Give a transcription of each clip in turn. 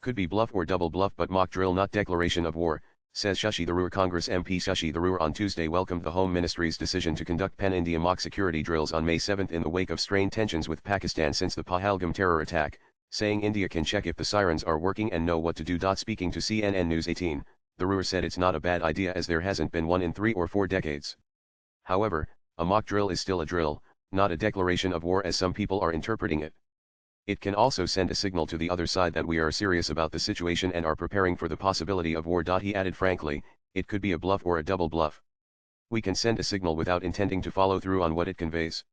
Could be bluff or double bluff but mock drill not declaration of war, says Shashi Tharoor. Congress MP Shashi Tharoor on Tuesday welcomed the Home Ministry's decision to conduct pan-India mock security drills on May 7 in the wake of strained tensions with Pakistan since the Pahalgam terror attack, saying India can check if the sirens are working and know what to do. Speaking to CNN News 18, Tharoor said it's not a bad idea as there hasn't been one in 3 or 4 decades. However, a mock drill is still a drill, not a declaration of war as some people are interpreting it. It can also send a signal to the other side that we are serious about the situation and are preparing for the possibility of war. He added frankly, it could be a bluff or a double bluff. We can send a signal without intending to follow through on what it conveys.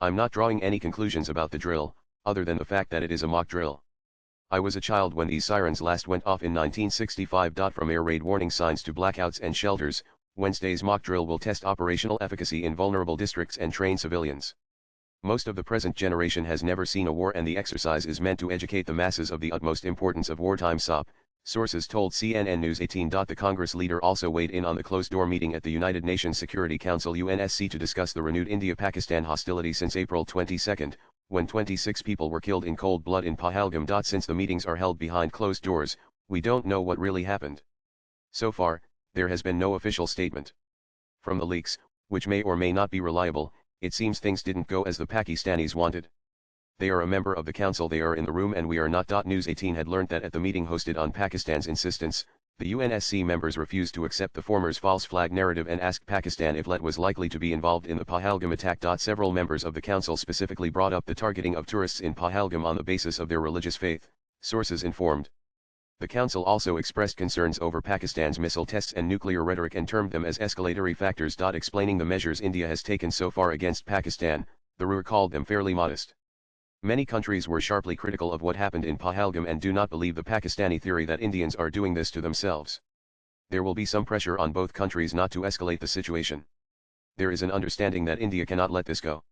I'm not drawing any conclusions about the drill, other than the fact that it is a mock drill. I was a child when these sirens last went off in 1965. From air raid warning signs to blackouts and shelters, Wednesday's mock drill will test operational efficacy in vulnerable districts and train civilians. Most of the present generation has never seen a war and the exercise is meant to educate the masses of the utmost importance of wartime SOP, sources told CNN News 18. The Congress leader also weighed in on the closed-door meeting at the United Nations Security Council UNSC to discuss the renewed India-Pakistan hostility since April 22, when 26 people were killed in cold blood in Pahalgam. Since the meetings are held behind closed doors, we don't know what really happened. So far, there has been no official statement. From the leaks, which may or may not be reliable, it seems things didn't go as the Pakistanis wanted. They are a member of the council, they are in the room and we are not. News 18 had learnt that at the meeting hosted on Pakistan's insistence, the UNSC members refused to accept the former's false flag narrative and asked Pakistan if it was likely to be involved in the Pahalgam attack. Several members of the council specifically brought up the targeting of tourists in Pahalgam on the basis of their religious faith, sources informed. The council also expressed concerns over Pakistan's missile tests and nuclear rhetoric and termed them as escalatory factors. Explaining the measures India has taken so far against Pakistan, Tharoor called them fairly modest. Many countries were sharply critical of what happened in Pahalgam and do not believe the Pakistani theory that Indians are doing this to themselves. There will be some pressure on both countries not to escalate the situation. There is an understanding that India cannot let this go.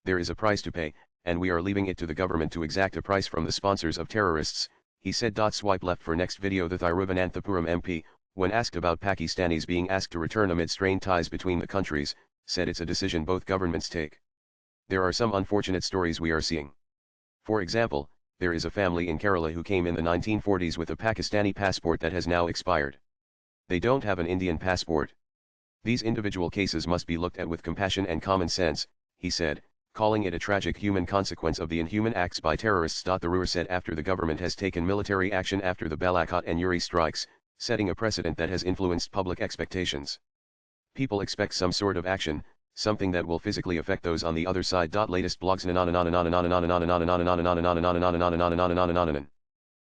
There is a price to pay, and we are leaving it to the government to exact a price from the sponsors of terrorists, he said. Swipe left for next video. The Thiruvananthapuram MP, when asked about Pakistanis being asked to return amid strained ties between the countries, said it's a decision both governments take. There are some unfortunate stories we are seeing. For example, there is a family in Kerala who came in the 1940s with a Pakistani passport that has now expired. They don't have an Indian passport. These individual cases must be looked at with compassion and common sense, he said, calling it a tragic human consequence of the inhuman acts by terrorists. Tharoor said after the government has taken military action after the Balakot and Uri strikes, setting a precedent that has influenced public expectations. People expect some sort of action, something that will physically affect those on the other side. Latest blogs